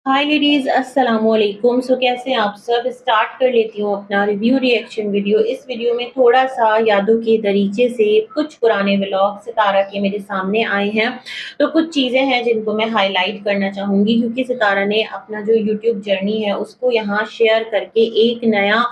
हाय ladies, अस्सलाम वालेकुम। सो कैसे हैं आप सब। स्टार्ट कर लेती हूँ अपना रिव्यू रिएक्शन वीडियो। इस वीडियो में थोड़ा सा यादों के दरीचे से कुछ पुराने व्लॉग सितारा के मेरे सामने आए हैं। तो कुछ चीज़ें हैं जिनको मैं हाईलाइट करना चाहूँगी, क्योंकि सितारा ने अपना जो यूट्यूब जर्नी है उसको यहाँ शेयर करके एक नया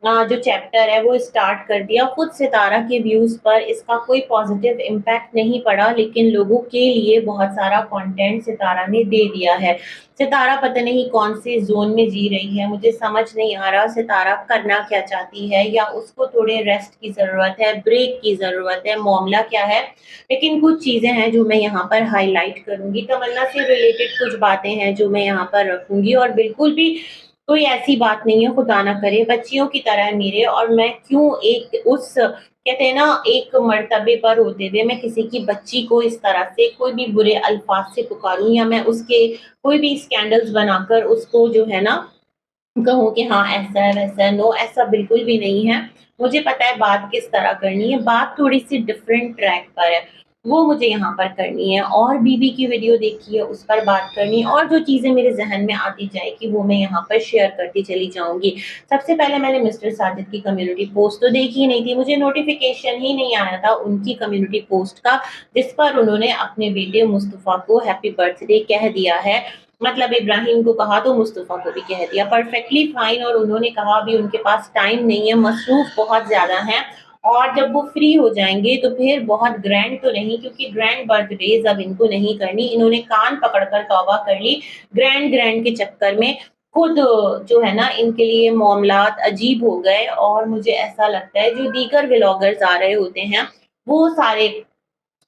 जो चैप्टर है वो स्टार्ट कर दिया। खुद सितारा के व्यूज़ पर इसका कोई पॉजिटिव इम्पैक्ट नहीं पड़ा, लेकिन लोगों के लिए बहुत सारा कंटेंट सितारा ने दे दिया है। सितारा पता नहीं कौन से ज़ोन में जी रही है, मुझे समझ नहीं आ रहा सितारा करना क्या चाहती है, या उसको थोड़े रेस्ट की ज़रूरत है, ब्रेक की ज़रूरत है, मामला क्या है। लेकिन कुछ चीज़ें हैं जो मैं यहाँ पर हाइलाइट करूँगी, तमन्ना से रिलेटेड कुछ बातें हैं जो मैं यहाँ पर रखूँगी, और बिल्कुल भी कोई ऐसी बात नहीं है, खुदा ना करे बच्चियों की तरह मेरे और मैं क्यों एक उस कहते हैं ना एक मर्तबे पर होते हुए मैं किसी की बच्ची को इस तरह से कोई भी बुरे अल्फाज से पुकारूं, या मैं उसके कोई भी स्कैंडल्स बनाकर उसको जो है ना कहूँ कि हाँ ऐसा है वैसा है। नो, ऐसा बिल्कुल भी नहीं है। मुझे पता है बात किस तरह करनी है, बात थोड़ी सी डिफरेंट ट्रैक पर है, वो मुझे यहाँ पर करनी है। और बीबी की वीडियो देखी है, उस पर बात करनी है, और जो चीज़ें मेरे ज़हन में आती जाएगी वो मैं यहाँ पर शेयर करती चली जाऊँगी। सबसे पहले मैंने मिस्टर साजिद की कम्युनिटी पोस्ट तो देखी ही नहीं थी, मुझे नोटिफ़िकेशन ही नहीं आया था उनकी कम्युनिटी पोस्ट का, जिस पर उन्होंने अपने बेटे मुस्तफ़ा को हैप्पी बर्थडे कह दिया है। मतलब इब्राहिम को कहा तो मुस्तफ़ा को भी कह दिया, परफेक्टली फाइन। और उन्होंने कहा अभी उनके पास टाइम नहीं है, मसरूफ बहुत ज़्यादा हैं, और जब वो फ्री हो जाएँगे तो फिर बहुत ग्रैंड तो नहीं, क्योंकि ग्रैंड बर्थडेज़ अब इनको नहीं करनी। इन्होंने कान पकड़कर तौबा कर ली ग्रैंड ग्रैंड के चक्कर में। खुद जो है ना इनके लिए मामलात अजीब हो गए, और मुझे ऐसा लगता है जो दीगर व्लॉगर्स आ रहे होते हैं, वो सारे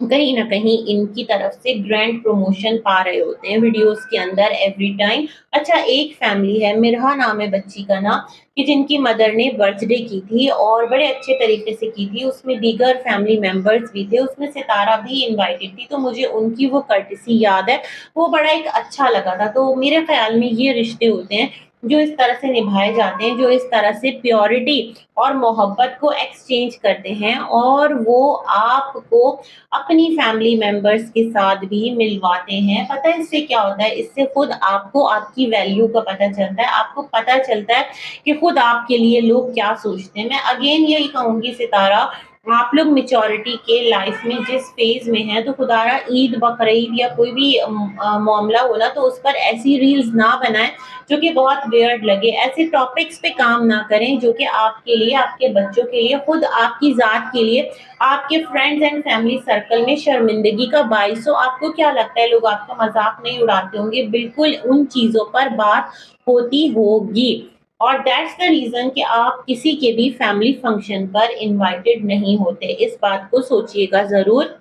कहीं न कहीं इनकी तरफ से ग्रैंड प्रमोशन पा रहे होते हैं वीडियोज़ के अंदर एवरी टाइम। अच्छा, एक फैमिली है, मिरहा नाम है बच्ची का ना, कि जिनकी मदर ने बर्थडे की थी और बड़े अच्छे तरीके से की थी। उसमें दीगर फैमिली मेंबर्स भी थे, उसमें सितारा भी इनवाइटेड थी, तो मुझे उनकी वो कर्टेसी याद है। वो बड़ा एक अच्छा लगा था। तो मेरे ख़्याल में ये रिश्ते होते हैं जो इस तरह से निभाए जाते हैं, जो इस तरह से प्योरिटी और मोहब्बत को एक्सचेंज करते हैं, और वो आपको अपनी फैमिली मेंबर्स के साथ भी मिलवाते हैं। पता है इससे क्या होता है? इससे खुद आपको आपकी वैल्यू का पता चलता है, आपको पता चलता है कि खुद आपके लिए लोग क्या सोचते हैं। मैं अगेन यही कहूँगी सितारा, आप लोग मैच्योरिटी के लाइफ में जिस फेज़ में हैं, तो खुदारा ईद, बकरीद या कोई भी मामला हो ना, तो उस पर ऐसी रील्स ना बनाएँ जो कि बहुत वियर्ड लगे। ऐसे टॉपिक्स पे काम ना करें जो कि आपके लिए, आपके बच्चों के लिए, खुद आपकी ज़ात के लिए, आपके फ्रेंड्स एंड फैमिली सर्कल में शर्मिंदगी का बाइस हो। आपको क्या लगता है लोग आपका मज़ाक नहीं उड़ाते होंगे? बिल्कुल उन चीज़ों पर बात होती होगी, और दैट्स द रीज़न कि आप किसी के भी फैमिली फंक्शन पर इनवाइटेड नहीं होते। इस बात को सोचिएगा ज़रूर।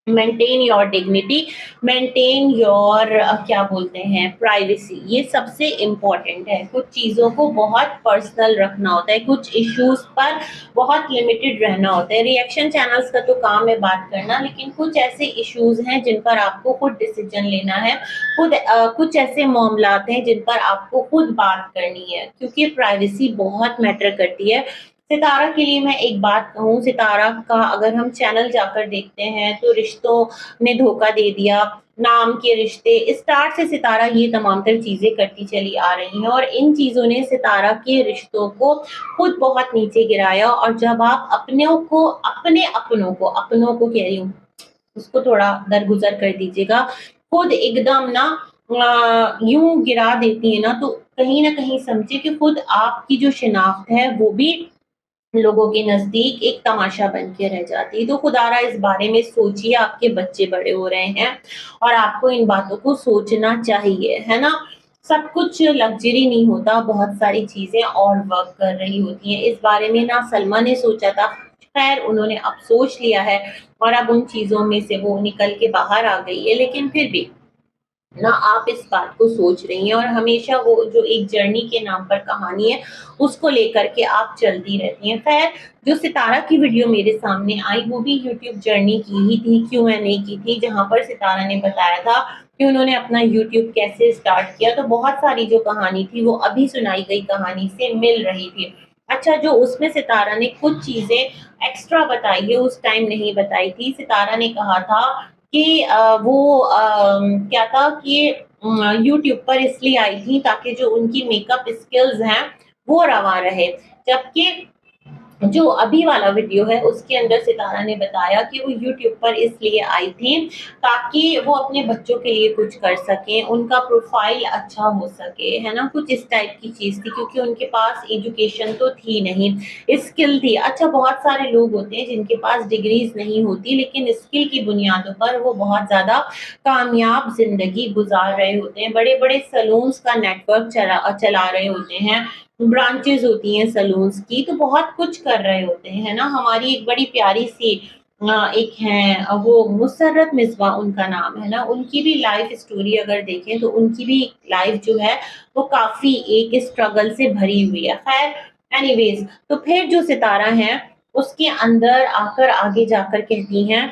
Maintain your dignity, maintain your क्या बोलते हैं, प्राइवेसी, ये सबसे इम्पोर्टेंट है। कुछ चीज़ों को बहुत पर्सनल रखना होता है, कुछ इश्यूज पर बहुत लिमिटेड रहना होता है। रिएक्शन चैनल्स का तो काम है बात करना, लेकिन कुछ ऐसे इश्यूज हैं जिन पर आपको खुद डिसीजन लेना है, खुद कुछ ऐसे मामलात हैं जिन पर आपको खुद बात करनी है, क्योंकि प्राइवेसी बहुत मैटर करती है। सितारा के लिए मैं एक बात कहूँ, सितारा का अगर हम चैनल जाकर देखते हैं तो रिश्तों ने धोखा दे दिया, नाम के रिश्ते, स्टार्ट से सितारा ये तमाम तर चीज़ें करती चली आ रही हैं, और इन चीज़ों ने सितारा के रिश्तों को खुद बहुत नीचे गिराया। और जब आप अपनों को कह रही हूँ, उसको थोड़ा दरगुजर कर दीजिएगा, खुद एकदम ना यूँ गिरा देती है ना, तो कहीं न कहीं समझिए कि खुद आपकी जो शिनाख्त है वो भी लोगों के नज़दीक एक तमाशा बन के रह जाती है। तो खुदारा इस बारे में सोचिए, आपके बच्चे बड़े हो रहे हैं और आपको इन बातों को सोचना चाहिए, है ना? सब कुछ लग्ज़री नहीं होता, बहुत सारी चीज़ें और वर्क कर रही होती हैं। इस बारे में ना सलमा ने सोचा था, ख़ैर उन्होंने अब सोच लिया है, और अब उन चीज़ों में से वो निकल के बाहर आ गई है, लेकिन फिर भी ना आप इस बात को सोच रही हैं, और हमेशा वो जो एक जर्नी के नाम पर कहानी है, उसको लेकर के आप चलती रहती हैं। ख़ैर, जो सितारा की वीडियो मेरे सामने आई वो भी यूट्यूब जर्नी की ही थी, Q&A की थी, जहाँ पर सितारा ने बताया था कि उन्होंने अपना यूट्यूब कैसे स्टार्ट किया। तो बहुत सारी जो कहानी थी वो अभी सुनाई गई कहानी से मिल रही थी। अच्छा, जो उसमें सितारा ने कुछ चीज़ें एक्स्ट्रा बताई है, उस टाइम नहीं बताई थी। सितारा ने कहा था कि वो क्या था कि यूट्यूब पर इसलिए आई थी ताकि जो उनकी मेकअप स्किल्स हैं वो रवा रहे। जबकि जो अभी वाला वीडियो है उसके अंदर सितारा ने बताया कि वो यूट्यूब पर इसलिए आई थी ताकि वो अपने बच्चों के लिए कुछ कर सकें, उनका प्रोफाइल अच्छा हो सके, है ना, कुछ इस टाइप की चीज़ थी, क्योंकि उनके पास एजुकेशन तो थी नहीं, स्किल थी। अच्छा, बहुत सारे लोग होते हैं जिनके पास डिग्रीज नहीं होती लेकिन स्किल की बुनियादों पर वो बहुत ज़्यादा कामयाब जिंदगी गुजार रहे होते हैं, बड़े बड़े सलून्स का नेटवर्क चला रहे होते हैं, ब्रांचेस होती हैं सलून्स की, तो बहुत कुछ कर रहे होते हैं, है ना। हमारी एक बड़ी प्यारी सी एक है, वो मुसर्रत मिसबा उनका नाम है ना, उनकी भी लाइफ स्टोरी अगर देखें तो उनकी भी लाइफ जो है वो काफी एक स्ट्रगल से भरी हुई है। खैर, एनीवेज, तो फिर जो सितारा है उसके अंदर आकर आगे जाकर कहती हैं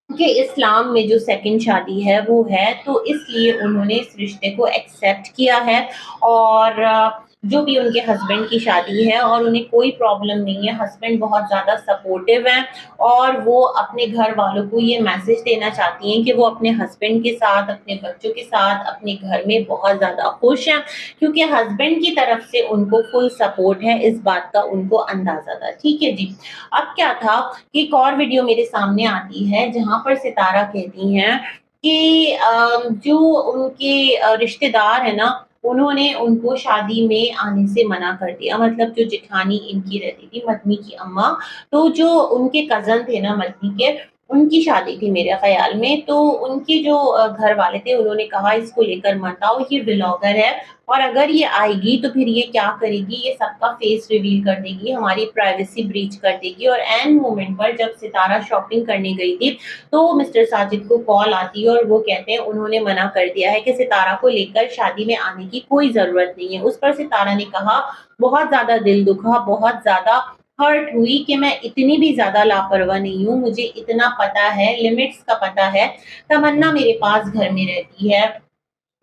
कि इस्लाम में जो सेकंड शादी है वो है, तो इसलिए उन्होंने इस रिश्ते को एक्सेप्ट किया है, और जो भी उनके हस्बैंड की शादी है और उन्हें कोई प्रॉब्लम नहीं है, हस्बैंड बहुत ज़्यादा सपोर्टिव हैं, और वो अपने घर वालों को ये मैसेज देना चाहती हैं कि वो अपने हस्बैंड के साथ, अपने बच्चों के साथ, अपने घर में बहुत ज़्यादा खुश हैं, क्योंकि हस्बैंड की तरफ से उनको फुल सपोर्ट है, इस बात का उनको अंदाज़ा था। ठीक है जी। अब क्या था कि एक और वीडियो मेरे सामने आती है जहाँ पर सितारा कहती हैं कि जो उनके रिश्तेदार है ना, उन्होंने उनको शादी में आने से मना कर दिया। मतलब जो जेठानी इनकी रहती थी, मदनी की अम्मा, तो जो उनके कज़न थे ना मदनी के, उनकी शादी थी मेरे ख़्याल में, तो उनके जो घर वाले थे उन्होंने कहा इसको लेकर मत आओ, ये व्लॉगर है, और अगर ये आएगी तो फिर ये क्या करेगी, ये सबका फेस रिवील कर देगी, हमारी प्राइवेसी ब्रीच कर देगी। और एन मोमेंट पर जब सितारा शॉपिंग करने गई थी तो मिस्टर साजिद को कॉल आती है और वो कहते हैं उन्होंने मना कर दिया है कि सितारा को लेकर शादी में आने की कोई ज़रूरत नहीं है। उस पर सितारा ने कहा, बहुत ज़्यादा दिल दुखा, बहुत ज़्यादा हर्ट हुई कि मैं इतनी भी ज़्यादा लापरवाह नहीं हूँ, मुझे इतना पता है, लिमिट्स का पता है। तमन्ना मेरे पास घर में रहती है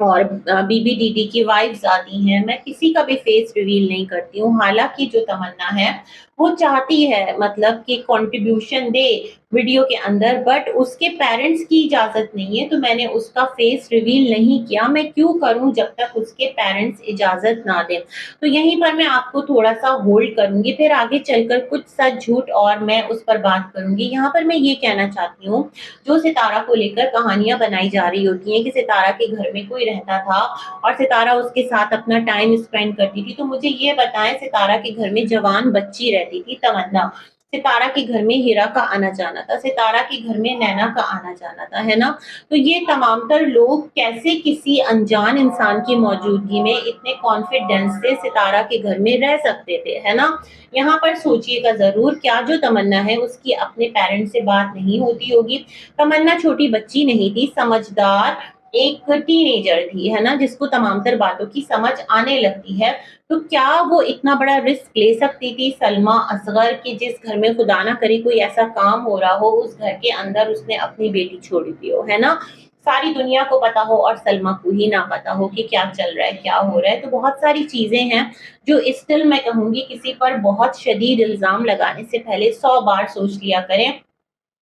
और बीबी दीदी की वाइफ्स आती हैं, मैं किसी का भी फेस रिवील नहीं करती हूँ। हालाँकि जो तमन्ना है, वो चाहती है मतलब कि कंट्रीब्यूशन दे वीडियो के अंदर, बट उसके पेरेंट्स की इजाज़त नहीं है, तो मैंने उसका फेस रिवील नहीं किया। मैं क्यों करूँ जब तक उसके पेरेंट्स इजाज़त ना दें। तो यहीं पर मैं आपको थोड़ा-सा होल्ड करूँगी, फिर आगे चलकर कुछ सच झूठ और मैं उस पर बात करूँगी। यहाँ पर मैं ये कहना चाहती हूँ, जो सितारा को लेकर कहानियाँ बनाई जा रही होती हैं कि सितारा के घर में कोई रहता था और सितारा उसके साथ अपना टाइम स्पेंड करती थी, तो मुझे ये बताएं, सितारा के घर में जवान बच्ची रहती थी तमन्ना, सितारा के घर में हीरा का आना जाना था, सितारा के घर में नैना का आना जाना था, है ना। तो ये तमाम तर लोग कैसे किसी अनजान इंसान की मौजूदगी में इतने कॉन्फिडेंस से सितारा के घर में रह सकते थे, है ना। यहाँ पर सोचिएगा जरूर, क्या जो तमन्ना है उसकी अपने पेरेंट्स से बात नहीं होती होगी। तमन्ना छोटी बच्ची नहीं थी, समझदार एक टीनेजर थी, है ना, जिसको तमाम तर बातों की समझ आने लगती है। तो क्या वो इतना बड़ा रिस्क ले सकती थी सलमा असगर कि जिस घर में खुदा ना करे कोई ऐसा काम हो रहा हो, उस घर के अंदर उसने अपनी बेटी छोड़ी दी हो, है ना। सारी दुनिया को पता हो और सलमा को ही ना पता हो कि क्या चल रहा है, क्या हो रहा है। तो बहुत सारी चीजें हैं जो स्टिल मैं कहूंगी किसी पर बहुत शदीद इल्जाम लगाने से पहले 100 बार सोच लिया करें।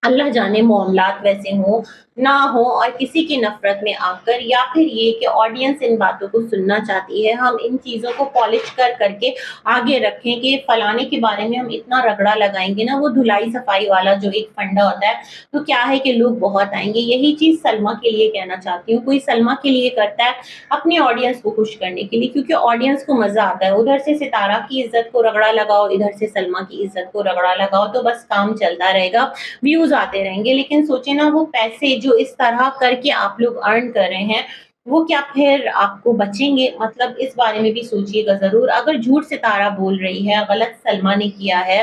अल्लाह जाने मामलात वैसे हों, ना हो, और किसी की नफ़रत में आकर, या फिर ये कि ऑडियंस इन बातों को सुनना चाहती है, हम इन चीज़ों को पॉलिश कर करके आगे रखें कि फलाने के बारे में हम इतना रगड़ा लगाएँगे ना, वो धुलाई-सफाई वाला जो एक फंडा होता है, तो क्या है कि लोग बहुत आएँगे। यही चीज़ सलमा के लिए कहना चाहती हूँ। कोई सलमा के लिए करता है अपनी ऑडियंस को खुश करने के लिए, क्योंकि ऑडियंस को मज़ा आता है। उधर से सितारा की इज़्ज़त को रगड़ा लगाओ, इधर से सलमा की इज़्ज़त को रगड़ा लगाओ, तो बस काम चलता रहेगा, व्यूज आते रहेंगे। लेकिन सोचे ना, वो पैसे जो इस तरह करके आप लोग अर्न कर रहे हैं, वो क्या फिर आपको बचेंगे? मतलब इस बारे में भी सोचिएगा जरूर। अगर झूठ सितारा बोल रही है, गलत सलमा ने किया है,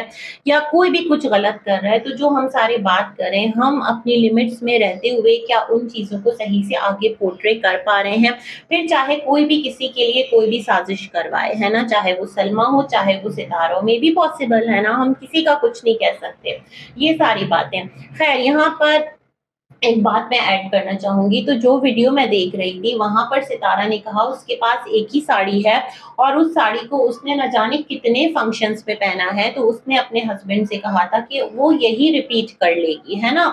या कोई भी कुछ गलत कर रहा है, तो जो हम सारे बात करें, हम अपनी लिमिट्स में रहते हुए क्या उन चीजों को सही से आगे पोर्ट्रे कर पा रहे हैं? फिर चाहे कोई भी किसी के लिए कोई भी साजिश करवाए, है ना, चाहे वो सलमा हो, चाहे वो सितारों में भी पॉसिबल है ना, हम किसी का कुछ नहीं कह सकते। ये सारी बातें। खैर, यहाँ पर एक बात मैं ऐड करना चाहूंगी, तो जो वीडियो मैं देख रही थी वहां पर सितारा ने कहा उसके पास एक ही साड़ी है, और उस साड़ी को उसने न जाने कितने फंक्शंस पे पहना है, तो उसने अपने हस्बैंड से कहा था कि वो यही रिपीट कर लेगी, है ना।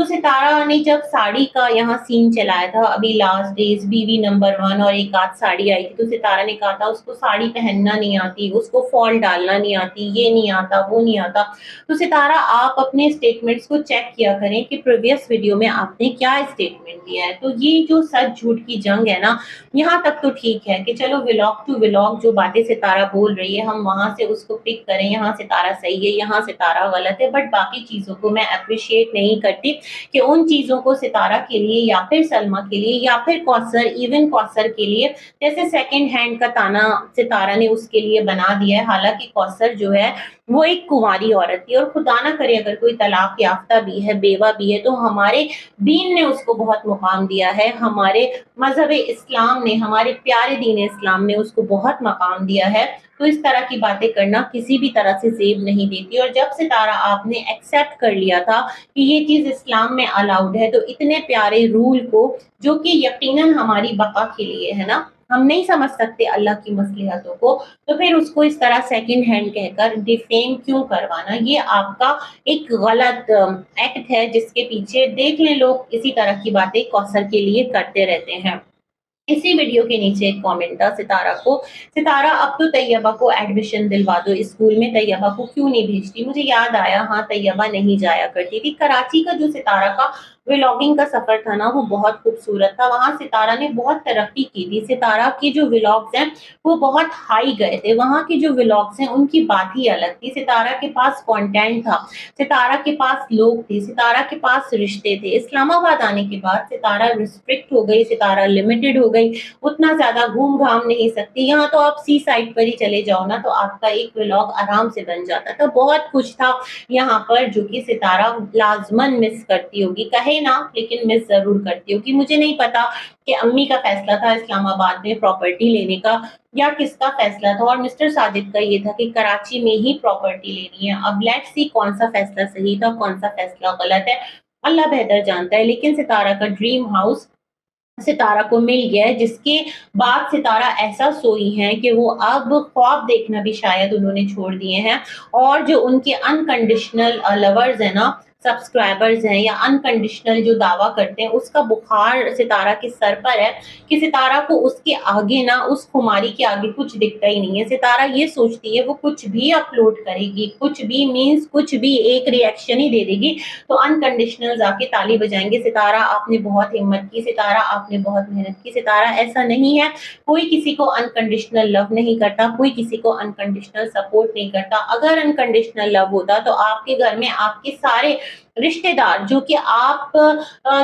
तो सितारा ने जब साड़ी का यहाँ सीन चलाया था, अभी लास्ट डेज बीवी नंबर 1 और एक आध साड़ी आई थी, तो सितारा ने कहा था उसको साड़ी पहनना नहीं आती, उसको फॉल डालना नहीं आती, ये नहीं आता, वो नहीं आता। तो सितारा आप अपने स्टेटमेंट्स को चेक किया करें कि प्रीवियस वीडियो में आपने क्या स्टेटमेंट दिया है। तो ये जो सच झूठ की जंग है ना, यहाँ तक तो ठीक है कि चलो व्लॉग टू व्लॉग जो बातें सितारा बोल रही है हम वहां से उसको पिक करें, यहाँ सितारा सही है, यहाँ सितारा गलत है, बट बाकी चीजों को मैं अप्रिशिएट नहीं करती कि उन चीजों को सितारा के लिए या फिर सलमा के लिए या फिर कौसर, इवन कौसर के लिए जैसे सेकंड हैंड का ताना सितारा ने उसके लिए बना दिया है। हालांकि कौसर जो है वो एक कुंवारी औरत थी, और खुदा ना करे अगर कोई तलाक याफ्ता भी है, बेवा भी है, तो हमारे दीन ने उसको बहुत मुकाम दिया है, हमारे मजहब इस्लाम ने, हमारे प्यारे दीन इस्लाम ने उसको बहुत मकाम दिया है। तो इस तरह की बातें करना किसी भी तरह से जेब नहीं देती। और जब सितारा आपने एक्सेप्ट कर लिया था कि ये चीज इस्लाम में अलाउड है, तो इतने प्यारे रूल को जो कि यकीनन हमारी बका के लिए है ना, हम नहीं समझ सकते अल्लाह की मसलिहतों को, तो फिर उसको इस तरह सेकंड हैंड कहकर डिफेम क्यों करवाना? ये आपका एक गलत एक्ट है जिसके पीछे देख लें लोग इसी तरह की बातें कौसर के लिए करते रहते हैं। इसी वीडियो के नीचे एक कमेंट था सितारा को, सितारा अब तो तैयबा को एडमिशन दिलवा दो स्कूल में, तैयबा को क्यों नहीं भेजती? मुझे याद आया, हाँ तैयबा नहीं जाया करती थी। कराची का जो सितारा का व्लॉगिंग का सफर था ना वो बहुत खूबसूरत था, वहां सितारा ने बहुत तरक्की की थी। सितारा के जो व्लॉग्स हैं वो बहुत हाई गए थे, वहां के जो व्लॉग्स हैं उनकी बात ही अलग थी। सितारा के पास कंटेंट था, सितारा के पास लोग थे, सितारा के पास रिश्ते थे। इस्लामाबाद आने के बाद सितारा रिस्ट्रिक्ट हो गई, सितारा लिमिटेड हो गई, उतना ज्यादा घूम घाम नहीं सकती। यहाँ तो आप सी साइड पर ही चले जाओ ना तो आपका एक व्लॉग आराम से बन जाता था। बहुत कुछ था यहाँ पर जो कि सितारा लाजमन मिस करती होगी, कहे ना लेकिन मिस जरूर करती होगी। मुझे नहीं पता कि अम्मी का फैसला था इस्लामाबाद में प्रॉपर्टी लेने का या किसका फैसला था, और मिस्टर साजिद का ये था कि कराची में ही प्रॉपर्टी लेनी है। अब लेट्स सी कौन सा फैसला सही था, कौन सा फैसला गलत है, अल्लाह बेहतर जानता है। लेकिन सितारा का ड्रीम हाउस सितारा को मिल गया है, जिसके बाद सितारा ऐसा सोई है कि वो अब ख्वाब देखना भी शायद उन्होंने छोड़ दिए हैं। और जो उनके अनकंडीशनल लवर्स हैं ना, सब्सक्राइबर्स हैं या अनकंडीशनल जो दावा करते हैं, उसका बुखार सितारा के सर पर है कि सितारा को उसके आगे ना, उस खुमारी के आगे कुछ दिखता ही नहीं है। सितारा ये सोचती है वो कुछ भी अपलोड करेगी, कुछ भी मीन्स कुछ भी एक रिएक्शन ही दे देगी तो अनकंडीशनल जाके ताली बजाएंगे, सितारा आपने बहुत हिम्मत की, सितारा आपने बहुत मेहनत की। सितारा ऐसा नहीं है, कोई किसी को अनकंडीशनल लव नहीं करता, कोई किसी को अनकंडीशनल सपोर्ट नहीं करता। अगर अनकंडीशनल लव होता तो आपके घर में आपके सारे रिश्तेदार जो कि आप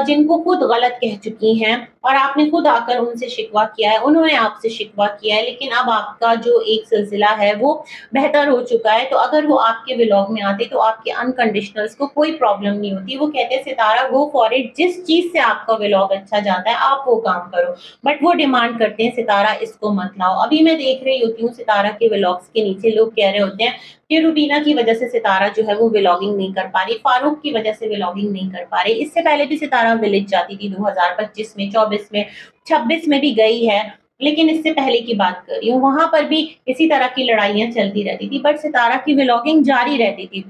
जिनको खुद गलत कह चुकी हैं और आपने खुद आकर उनसे शिकवा किया है, उन्होंने आपसे शिकवा किया है, लेकिन अब आपका जो एक सिलसिला है वो बेहतर हो चुका है, तो अगर वो आपके व्लॉग में आते तो आपके अनकंडीशनल्स को कोई प्रॉब्लम नहीं होती। वो कहते सितारा गो फॉर इट, जिस चीज से आपका व्लॉग अच्छा जाता है आप वो काम करो, बट वो डिमांड करते हैं सितारा इसको मत लाओ। अभी मैं देख रही होती हूँ सितारा के व्लॉग्स के नीचे लोग कह रहे होते हैं कि रुबीना की वजह से सितारा जो है वो व्लॉगिंग नहीं कर पा रही, फारूक की वजह से व्लॉगिंग नहीं कर पा रही। इससे पहले भी सितारा विलेज जाती थी 2025 में, 24 में, 26 में भी गई है, लेकिन इससे पहले की बात कर रही हूँ, वहां पर भी इसी तरह की लड़ाइयां चलती रहती थी, बट सितारा की व्लॉगिंग जारी रहती थी।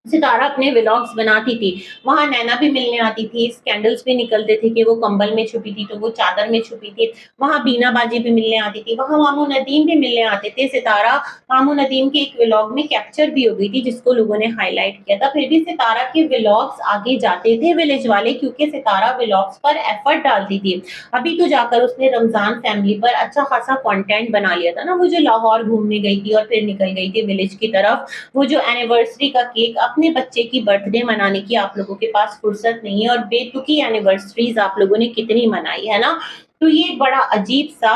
सितारा अपने व्लॉग्स बनाती थी, वहां नैना भी मिलने आती थी, स्कैंडल्स भी निकलते थे कि वो कंबल में छुपी थी तो वो चादर में छुपी थी, वहां बीना बाजी भी मिलने आती थी, वहां मामू नदीम भी मिलने आते थे। सितारा मामू नदीम के एक व्लॉग में कैप्चर भी हो गई थी जिसको लोगों ने हाईलाइट किया था, फिर भी सितारा के व्लॉग्स आगे जाते थे विलेज वाले, क्योंकि सितारा व्लॉग्स पर एफर्ट डालती थी। अभी तो जाकर उसने रमजान फैमिली पर अच्छा खासा कंटेंट बना लिया था ना, वो जो लाहौर घूमने गई थी और फिर निकल गई थी विलेज की तरफ, वो जो एनिवर्सरी का केक, अपने बच्चे की बर्थडे मनाने की आप लोगों के पास फुर्सत नहीं है और बेतुकी एनिवर्सरीज आप लोगों ने कितनी मनाई है ना। तो ये बड़ा अजीब सा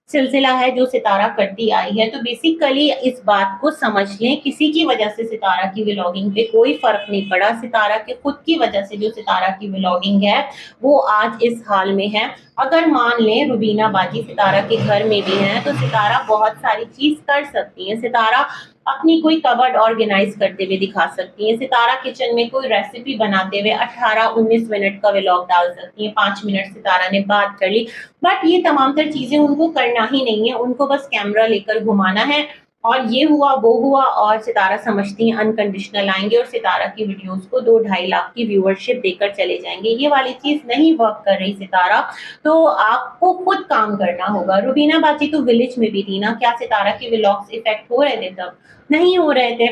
सिलसिला है जो सितारा करती आई है। तो बेसिकली इस बात को समझ लें, किसी की वजह से सितारा की व्लॉगिंग पे कोई फर्क नहीं पड़ा, सितारा के खुद की वजह से जो सितारा की व्लॉगिंग है वो आज इस हाल में है। अगर मान लें रुबीना बाजी सितारा के घर में भी है तो सितारा बहुत सारी चीज कर सकती है। सितारा अपनी कोई कबर्ड ऑर्गेनाइज करते हुए दिखा सकती है, सितारा किचन में कोई रेसिपी बनाते हुए 18-19 मिनट का व्लॉग डाल सकती है, 5 मिनट सितारा ने बात कर ली, बट ये तमाम तर चीजें उनको करना ही नहीं है, उनको बस कैमरा लेकर घुमाना है और ये हुआ वो हुआ और सितारा समझती हैं अनकंडीशनल आएंगे और सितारा की वीडियोस को 2-2.5 लाख की व्यूअरशिप देकर चले जाएंगे। ये वाली चीज नहीं वर्क कर रही सितारा, तो आपको खुद काम करना होगा। रुबीना बाजी तो विलेज में भी थी ना, क्या सितारा के व्लॉग्स इफेक्ट हो रहे थे तब? नहीं हो रहे थे,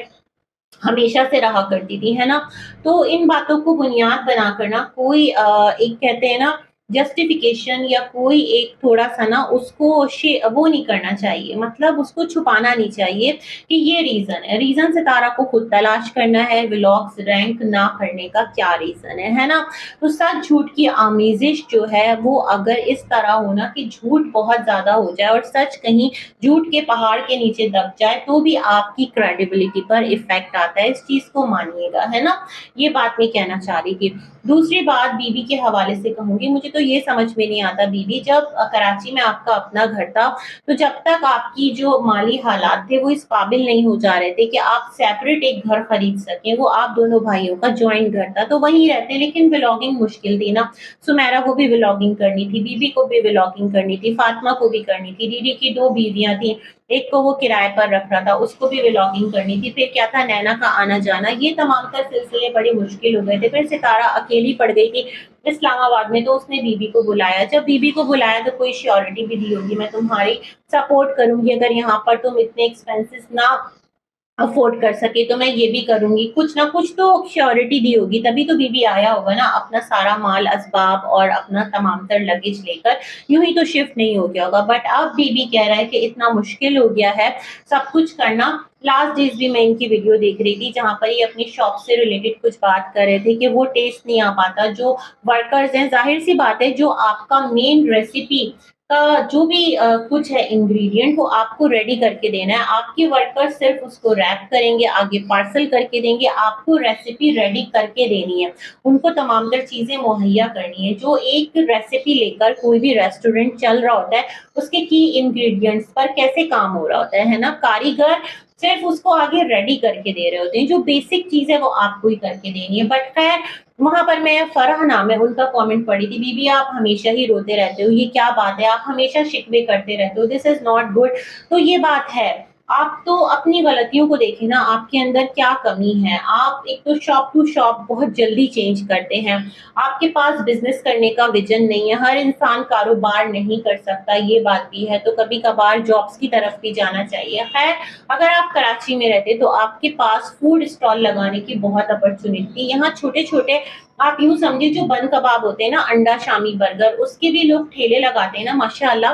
हमेशा से रहा करती थी, है ना? तो इन बातों को बुनियाद बनाकर ना कोई एक कहते हैं ना जस्टिफिकेशन या कोई एक थोड़ा-सा ना उसको वो नहीं करना चाहिए, मतलब उसको छुपाना नहीं चाहिए कि ये रीज़न है। रीज़न सितारा को खुद तलाश करना है, व्लॉग्स रैंक ना करने का क्या रीज़न है ना? तो सच झूठ की आमेज़िश जो है वो अगर इस तरह हो ना कि झूठ बहुत ज़्यादा हो जाए और सच कहीं झूठ के पहाड़ के नीचे दब जाए तो भी आपकी क्रेडिबिलिटी पर इफेक्ट आता है, इस चीज को मानिएगा, है ना? ये बात मैं कहना चाह रही थी। दूसरी बात बीबी के हवाले से कहूंगी, मुझे तो ये समझ में नहीं आता बीबी, जब कराची में आपका अपना घर था तो जब तक आपकी जो माली हालात थे वो इस काबिल नहीं हो जा रहे थे कि आप सेपरेट एक घर खरीद सकें, वो आप दोनों भाइयों का ज्वाइंट घर था तो वहीं रहते, लेकिन व्लॉगिंग मुश्किल थी ना। सुमेरा को भी व्लॉगिंग करनी थी, बीबी को भी व्लॉगिंग करनी थी, फातिमा को भी करनी थी, दीदी की 2 बीवियां थी, एक को वो किराए पर रख रहा था, उसको भी व्लॉगिंग करनी थी, फिर क्या था नैना का आना जाना, ये तमाम तर सिलसिले बड़े मुश्किल हो गए थे। फिर सितारा अकेली पड़ गई थी इस्लामाबाद में, तो उसने बीबी को बुलाया। जब बीबी को बुलाया तो कोई श्योरिटी भी दी होगी, मैं तुम्हारी सपोर्ट करूंगी, अगर यहाँ पर तुम इतने एक्सपेंसेस ना अफोर्ड कर सके तो मैं ये भी करूंगी, कुछ ना कुछ तो श्योरिटी दी होगी, तभी तो बीबी आया होगा ना अपना सारा माल असबाब और अपना तमाम तर लगेज लेकर, यूं ही तो शिफ्ट नहीं हो गया होगा। बट अब बीबी कह रहा है कि इतना मुश्किल हो गया है सब कुछ करना। लास्ट डेज भी मैं इनकी वीडियो देख रही थी जहां पर ये अपनी शॉप से रिलेटेड कुछ बात कर रहे थे कि वो टेस्ट नहीं आ पाता, जो वर्कर्स हैं, जाहिर सी बात है जो आपका मेन रेसिपी का जो भी कुछ है इंग्रेडिएंट वो आपको रेडी करके देना है, आपके वर्कर्स सिर्फ उसको रैप करेंगे, आगे पार्सल करके देंगे, आपको रेसिपी रेडी करके देनी है, उनको तमाम तर चीजें मुहैया करनी है। जो एक रेसिपी लेकर कोई भी रेस्टोरेंट चल रहा होता है उसके की इंग्रेडिएंट्स पर कैसे काम हो रहा होता है ना, कारीगर सिर्फ उसको आगे रेडी करके दे रहे होते हैं, जो बेसिक चीज है वो आपको ही करके देनी है। बट खैर वहां पर मैं फरह नाम है उनका कमेंट पढ़ी थी, बीबी आप हमेशा ही रोते रहते हो, ये क्या बात है, आप हमेशा शिकवे करते रहते हो, दिस इज नॉट गुड। तो ये बात है, आप तो अपनी गलतियों को देखें ना, आपके अंदर क्या कमी है। आप एक तो शॉप टू शॉप बहुत जल्दी चेंज करते हैं, आपके पास बिजनेस करने का विजन नहीं है, हर इंसान कारोबार नहीं कर सकता, ये बात भी है, तो कभी कभार जॉब्स की तरफ भी जाना चाहिए। खैर अगर आप कराची में रहते तो आपके पास फूड स्टॉल लगाने की बहुत अपॉर्चुनिटी, यहाँ छोटे छोटे आप यूं समझिए जो बन कबाब होते हैं ना, अंडा शामी बर्गर, उसके भी लोग ठेले लगाते हैं ना, माशाल्लाह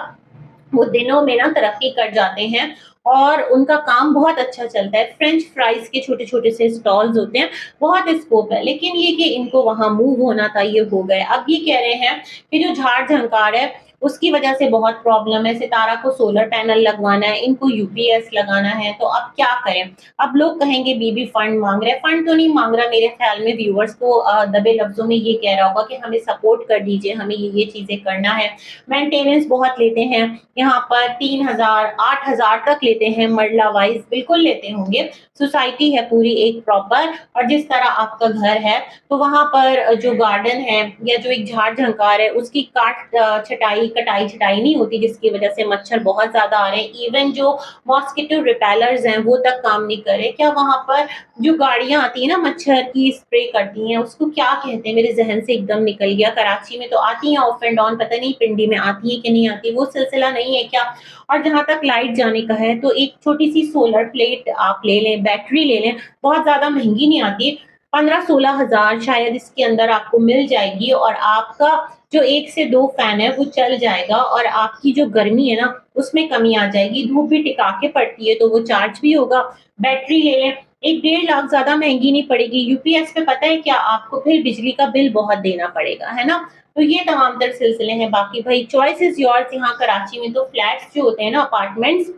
वो दिनों में ना तरक्की कर जाते हैं और उनका काम बहुत अच्छा चलता है। फ्रेंच फ्राइज के छोटे छोटे से स्टॉल्स होते हैं, बहुत स्कोप है, लेकिन ये कि इनको वहां मूव होना था, ये हो गए। अब ये कह रहे हैं कि जो झाड़ झंकार है उसकी वजह से बहुत प्रॉब्लम है, सितारा को सोलर पैनल लगवाना है, इनको यूपीएस लगाना है, तो अब क्या करें। अब लोग कहेंगे बीबी फंड मांग रहे हैं, फंड तो नहीं मांग रहा, मेरे ख्याल में व्यूअर्स को दबे लफ्जों में ये कह रहा होगा कि हमें सपोर्ट कर दीजिए, हमें ये चीजें करना है। मेंटेनेंस बहुत लेते हैं, यहाँ पर 3,000 8,000 तक लेते हैं, मरला वाइज बिल्कुल लेते होंगे। सोसाइटी है पूरी एक प्रॉपर, और जिस तरह आपका घर है तो वहां पर जो गार्डन है या जो एक झाड़ झंकार है उसकी छटाई कटाई छटाई नहीं होती, जिसकी वजह से मच्छर बहुत ज्यादा आ रहे हैं, इवन जो मॉस्किटो रिपेलर्स हैं वो तक काम नहीं कर रहे। क्या वहां पर जो गाड़ियां आती है ना मच्छर की स्प्रे करती हैं, उसको क्या कहते हैं, मेरे जहन से एकदम निकल गया। कराची में तो आती हैं ऑफ एंड ऑन, पता नहीं पिंडी में आती है कि नहीं आती, वो सिलसिला नहीं है क्या। और जहां तक लाइट जाने का है तो एक छोटी सी सोलर प्लेट आप ले लें, बैटरी ले लें, बहुत ज्यादा महंगी नहीं आती, 15-16 हजार शायद इसके अंदर आपको मिल जाएगी, और आपका जो 1 से 2 फैन है वो चल जाएगा, और आपकी जो गर्मी है ना उसमें कमी आ जाएगी। धूप भी टिका के पड़ती है तो वो चार्ज भी होगा। बैटरी ले लें, 1-1.5 लाख, ज्यादा महंगी नहीं पड़ेगी। यूपीएस पे पता है क्या, आपको फिर बिजली का बिल बहुत देना पड़ेगा, है ना। तो ये तमाम तर सिलसिले हैं, बाकी भाई चॉइस इज योर्स। यहाँ कराची में तो फ्लैट्स जो होते हैं ना, अपार्टमेंट्स,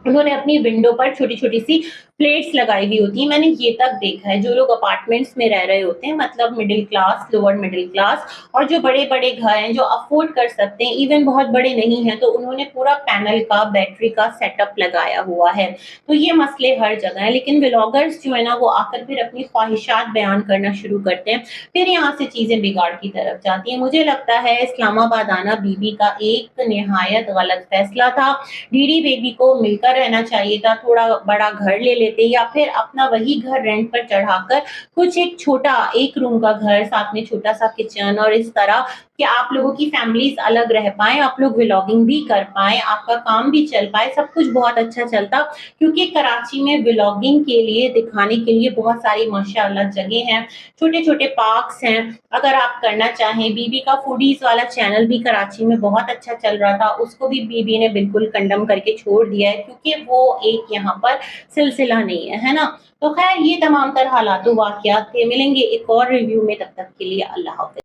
उन्होंने अपनी विंडो पर छोटी छोटी सी प्लेट्स लगाई हुई होती हैं। मैंने ये तक देखा है, जो लोग अपार्टमेंट्स में रह रहे होते हैं, मतलब middle class, lower middle class, और जो बड़े-बड़े घर हैं, जो अफ़ोर्ड कर सकते हैं, इवन बहुत बड़े नहीं हैं, तो उन्होंने पूरा पैनल का, बैटरी का सेटअप लगाया हुआ है। तो ये मसले हर जगह हैं, लेकिन व्लॉगर्स जो है ना, वो आकर फिर अपनी ख्वाहिशात बयान करना शुरू करते हैं। फिर यहाँ से चीज़ें बिगाड़ की तरफ जाती हैं। मुझे लगता है इस्लामाबाद आना बीबी का एक निहायत गलत फैसला था। डीडी बेबी को मिलकर रहना चाहिए था, थोड़ा बड़ा घर ले लेते, या फिर अपना वही घर रेंट पर चढ़ाकर कुछ एक छोटा 1 रूम का घर, साथ में छोटा-सा किचन, और इस तरह कि आप लोगों की फैमिलीज़ अलग रह पाएँ, आप लोग व्लॉगिंग भी कर पाएँ, आपका काम भी चल पाए, सब कुछ बहुत अच्छा चलता। क्योंकि कराची में व्लॉगिंग के लिए, दिखाने के लिए बहुत सारी माशाअल्लाह जगह हैं, छोटे-छोटे पार्क्स हैं। अगर आप करना चाहें, बीबी का फूडीज़ वाला चैनल भी कराची में बहुत अच्छा चल रहा था, उसको भी बीबी ने बिल्कुल कंडम करके छोड़ दिया है, क्योंकि वो एक यहाँ पर सिलसिला नहीं है, है ना? तो खैर, ये तमाम तर हालात व वाक़यात थे। मिलेंगे एक और रिव्यू में, तब तक के लिए अल्लाह हाफ़िज़।